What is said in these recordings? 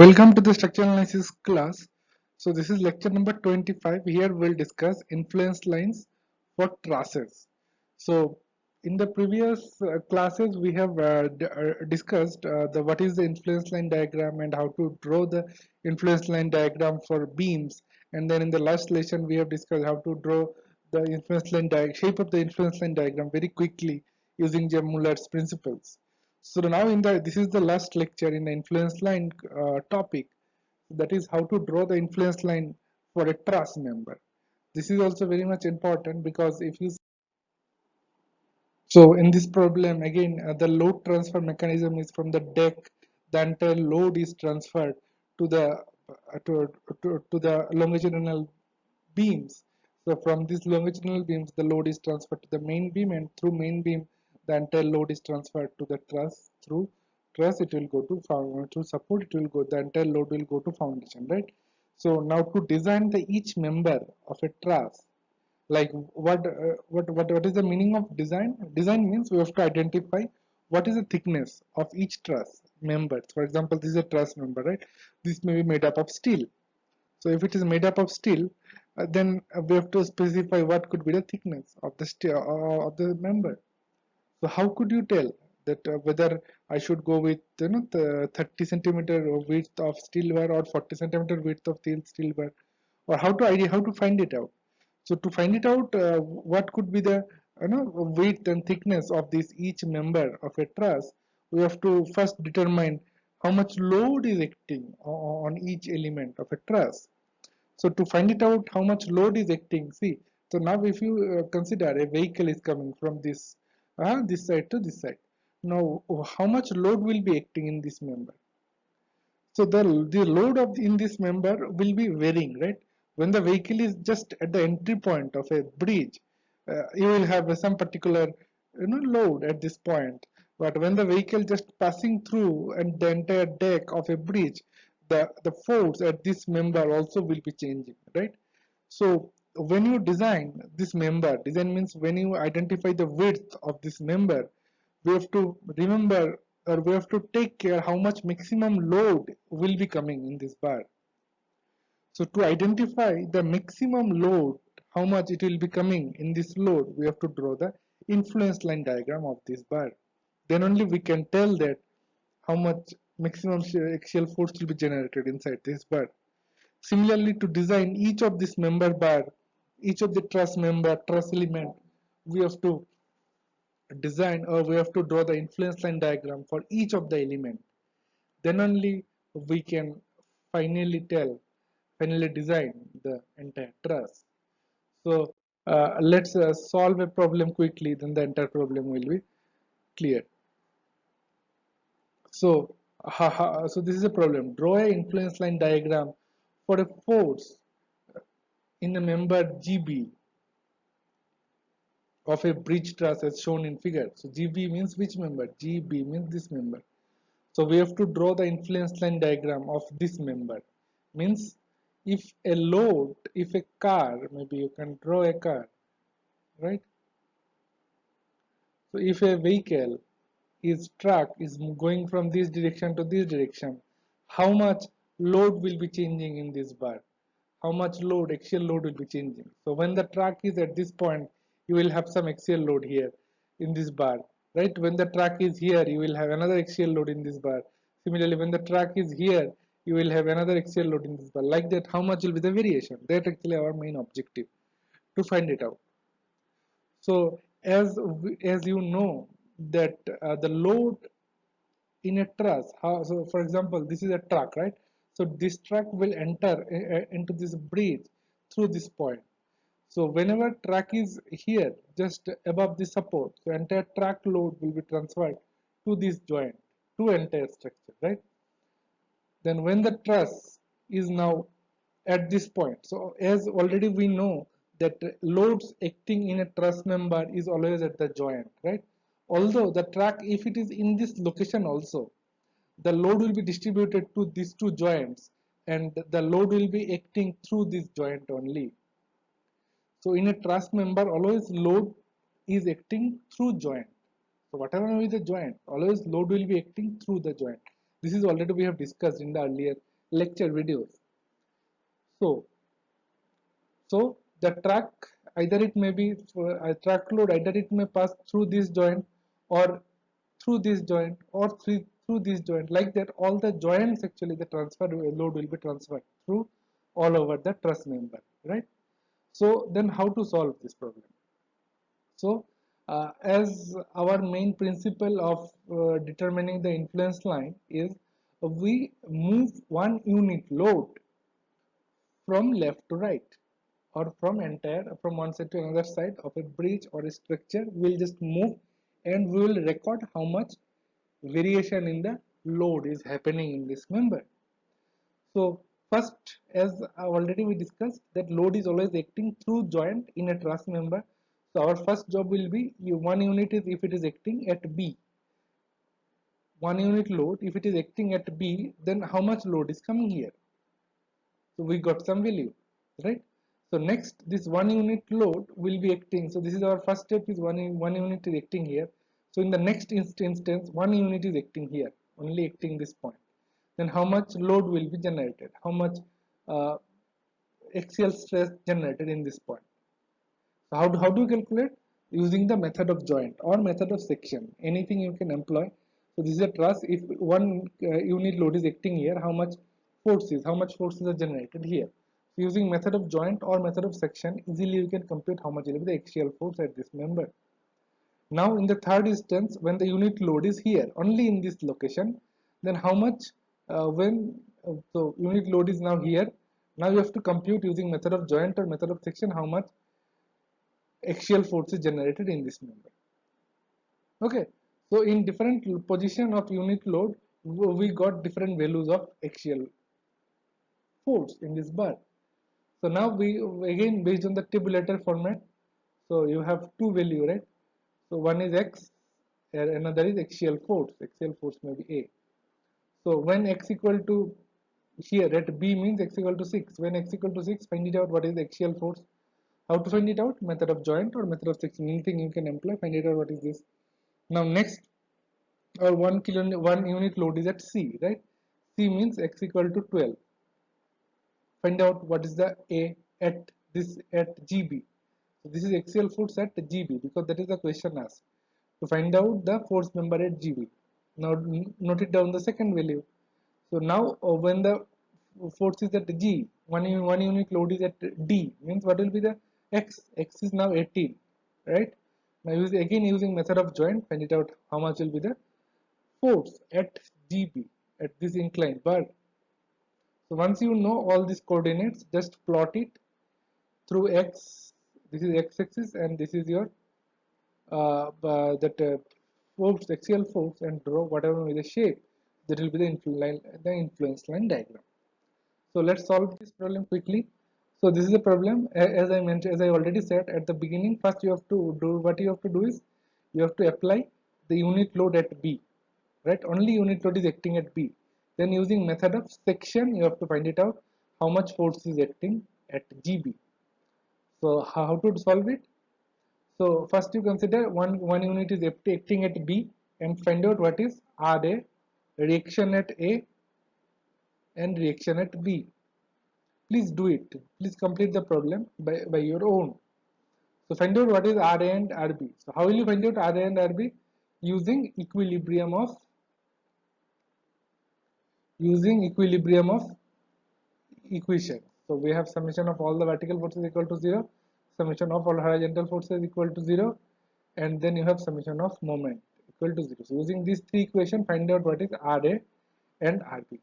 Welcome to the structural analysis class. So this is lecture number 25. Here we'll discuss influence lines for trusses. So in the previous classes we have discussed the what is the influence line diagram and how to draw the influence line diagram for beams, and then in the last lesson we have discussed how to draw the influence line shape of the influence line diagram very quickly using Muller's principles. So now this is the last lecture in the influence line topic, that is how to draw the influence line for a truss member. This is also very much important because if you so in this problem again the load transfer mechanism is from the deck. The entire load is transferred to the to the longitudinal beams. So from these longitudinal beams the load is transferred to the main beam, and through main beam the entire load is transferred to the truss. Through truss it will go to through support it will go, the entire load will go to foundation, right? So now to design the each member of a truss, like what is the meaning of design means we have to identify what is the thickness of each truss member. For example, this is a truss member, right? This may be made up of steel. So if it is made up of steel, then we have to specify what could be the thickness of the steel of the member. So how could you tell that whether I should go with the 30 centimeter width of steel bar or 40 centimeter width of steel bar, or how to find it out? So to find it out, what could be the width and thickness of this each member of a truss, we have to first determine how much load is acting on each element of a truss. So to find it out how much load is acting, see, so now if you consider a vehicle is coming from this side to this side. Now how much load will be acting in this member? So the load of in this member will be varying, right? When the vehicle is just at the entry point of a bridge, you will have some particular load at this point. But when the vehicle just passing through and the entire deck of a bridge, the force at this member also will be changing, right? So when you design this member, design means when you identify the width of this member, we have to remember, or we have to take care how much maximum load will be coming in this bar. So to identify the maximum load, how much it will be coming in this load, we have to draw the influence line diagram of this bar. Then only we can tell that how much maximum axial force will be generated inside this bar. Similarly, to design each of this member bar, each of the truss element, we have to design, or we have to draw the influence line diagram for each of the element. Then only we can finally design the entire truss. So let's solve a problem quickly, then the entire problem will be clear. So so this is a problem. Draw a influence line diagram for a force in a member GB of a bridge truss as shown in figure. So GB means which member? GB means this member. So we have to draw the influence line diagram of this member. Means if a load, if a car, maybe you can draw a car, right? So if a vehicle is truck is going from this direction to this direction, how much load will be changing in this bar? How much load, axial load will be changing? So when the truck is at this point, you will have some axial load here in this bar, right? When the truck is here, you will have another axial load in this bar. Similarly, when the truck is here, you will have another axial load in this bar. Like that, how much will be the variation? That's actually our main objective, to find it out. So as you know that the load in a truss, so for example, this is a truck, right? So this truck will enter into this bridge through this point. So whenever truck is here, just above the support, so entire truck load will be transferred to this joint, to entire structure, right? Then when the truss is now at this point, so as already we know that loads acting in a truss member is always at the joint, right? Although the truck, if it is in this location also, the load will be distributed to these two joints, and the load will be acting through this joint only. So in a truss member, always load is acting through joint. So whatever is the joint, always load will be acting through the joint. This is already we have discussed in the earlier lecture videos. So, so the track, either it may be a track load, either it may pass through this joint or through this joint or through this joint. Like that, all the joints actually the transfer load will be transferred through all over the truss member, right? So then how to solve this problem? So as our main principle of determining the influence line is we move one unit load from left to right, or from one side to another side of a bridge or a structure. We'll just move and we will record how much variation in the load is happening in this member. So first, as already we discussed, that load is always acting through joint in a truss member. So our first job will be one unit is if it is acting at B, one unit load. If it is acting at B, then how much load is coming here? So we got some value, right? So next, this one unit load will be acting. So this is our first step, is one unit is acting here. So in the next instance, one unit is acting here, only acting this point. Then how much load will be generated? How much uh, axial stress generated in this point? So how do you calculate? Using the method of joint or method of section, anything you can employ. So this is a truss. If one unit load is acting here, how much forces are generated here? So using method of joint or method of section, easily you can compute how much will be the axial force at this member. Now in the third instance, when the unit load is here, only in this location, then how much so unit load is now here. Now you have to compute using method of joint or method of section how much axial force is generated in this member. Okay, so in different position of unit load, we got different values of axial force in this bar. So now we again based on the tabulator format. So you have two value, right? So one is x and another is axial force. Axial force may be A. So when x equal to here at B means x equal to 6. When x equal to 6, find it out what is the axial force. How to find it out? Method of joint or method of section. Anything you can employ, find it out what is this. Now next, or 1 unit load is at C, right? C means x equal to 12. Find out what is the A at GB. So this is axial force at GB because that is the question asked. To find out the force member at GB. Now note it down the second value. So now when the force is at G, one unit load is at D, means what will be the X? X is now 18, right? Now again using method of joint, find it out how much will be the force at GB at this inclined bar. So once you know all these coordinates, just plot it through X. This is X axis and this is your force, axial force, and draw whatever is the shape. That will be the influence line diagram. So let's solve this problem quickly. So this is a problem, as I mentioned, as I already said at the beginning. First, you have to do what you have to do is you have to apply the unit load at B, right? Only unit load is acting at B. Then using method of section, you have to find it out how much force is acting at GB. So how to solve it? So first you consider one unit is acting at B and find out what is RA, reaction at A, and reaction at B. Please do it. Please complete the problem by your own. So find out what is RA and RB. So how will you find out RA and RB? Using equilibrium of equation. So we have summation of all the vertical forces equal to 0, summation of all horizontal forces equal to 0, and then you have summation of moment equal to 0. So using these three equations, find out what is RA and RB.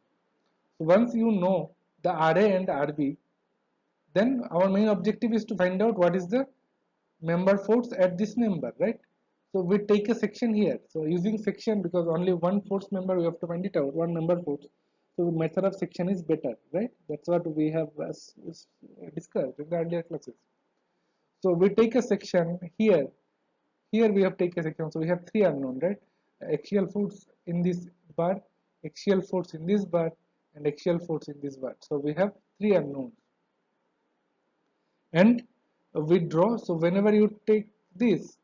So once you know the RA and RB, then our main objective is to find out what is the member force at this member, right? So we take a section here. So using section, because only one force member we have to find it out, one member force. So method of section is better, right? That's what we have discussed in the earlier classes. So we take a section here. Here we have taken a section. So we have three unknown, right? Axial force in this bar, axial force in this bar, and axial force in this bar. So we have three unknowns. And we draw. So whenever you take this,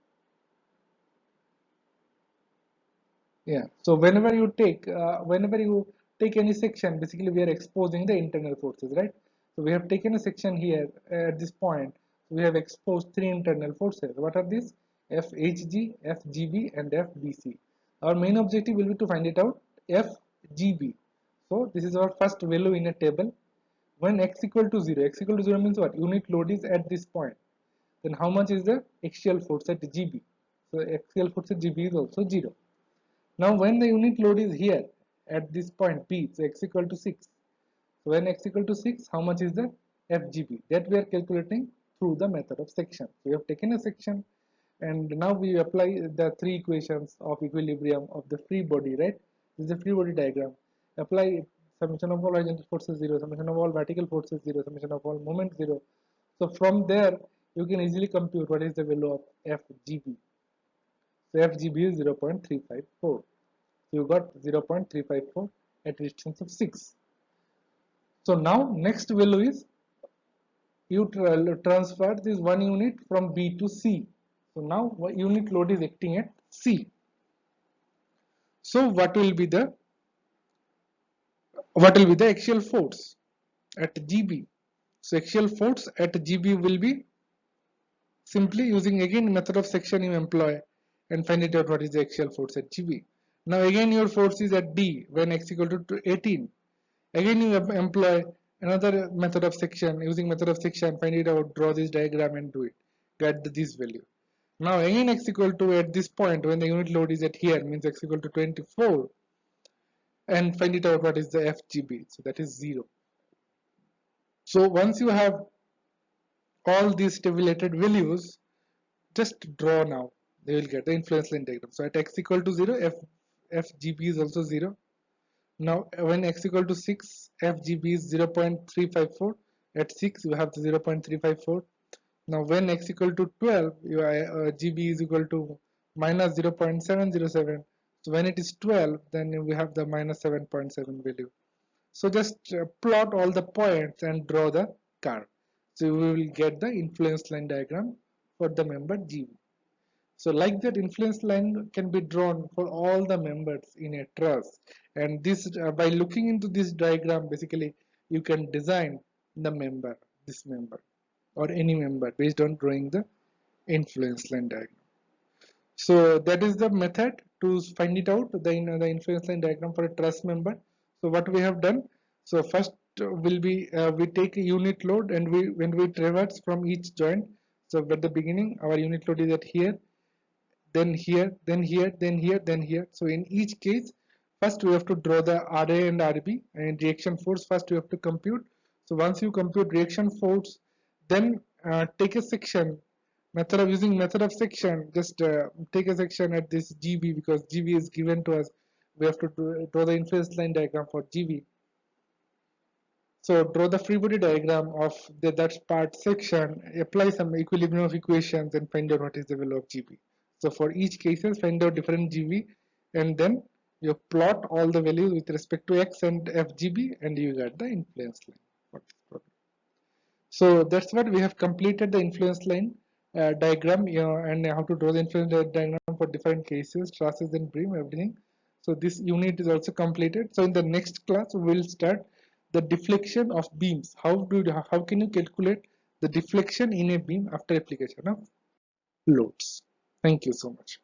yeah, so whenever you take take any section, basically we are exposing the internal forces, right? So we have taken a section here at this point. We have exposed three internal forces. What are these? FHG, FGB, and FBC. Our main objective will be to find it out FGB. So this is our first value in a table. When x equal to 0, x equal to 0 means what? Unit load is at this point. Then how much is the axial force at GB? So axial force at GB is also 0. Now when the unit load is here at this point P, so x equal to 6. So when x equal to 6, how much is the FGB? That we are calculating through the method of section. So we have taken a section and now we apply the three equations of equilibrium of the free body, right? This is the free body diagram. Apply summation of all horizontal forces 0, summation of all vertical forces 0, summation of all moment 0. So from there you can easily compute what is the value of FGB. So FGB is 0.354. So you got 0.354 at a distance of 6. So now next value is you transfer this one unit from B to C. So now unit load is acting at C. So what will be the axial force at GB? So axial force at GB will be simply using again method of section you employ and find it out what is the axial force at GB. Now again your force is at D when x equal to 18. Again you employ another method of section, using method of section, find it out, draw this diagram and do it, get this value. Now again x equal to at this point when the unit load is at here means x equal to 24 and find it out what is the FGB, so that is 0. So once you have all these tabulated values, just draw now, they will get the influence line diagram. So at x equal to 0, FGB is also 0. Now when x equal to 6, FGB is 0.354. At 6 you have the 0.354. Now when x equal to 12, GB is equal to minus 0.707. So when it is 12, then we have the minus 7.7 value. So just plot all the points and draw the curve. So we will get the influence line diagram for the member GB. So like that, influence line can be drawn for all the members in a truss, and this by looking into this diagram, basically you can design the member, this member or any member based on drawing the influence line diagram. So that is the method to find it out, the influence line diagram for a truss member. So what we have done, so first will be we take a unit load and when we traverse from each joint. So at the beginning our unit load is at here, then here, then here, then here, then here. So in each case, first we have to draw the RA and RB, and reaction force first we have to compute. So once you compute reaction force, then take a section, using method of section, just take a section at this GB because GB is given to us. We have to draw the influence line diagram for GB. So draw the free body diagram of that part section, apply some equilibrium of equations and find out what is the value of GB. So for each cases, find out different GB and then you plot all the values with respect to X and FGB and you get the influence line. So that's what we have completed the influence line diagram, and how to draw the influence diagram for different cases, trusses and beam, everything. So this unit is also completed. So in the next class, we will start the deflection of beams. How can you calculate the deflection in a beam after application of loads? Thank you so much.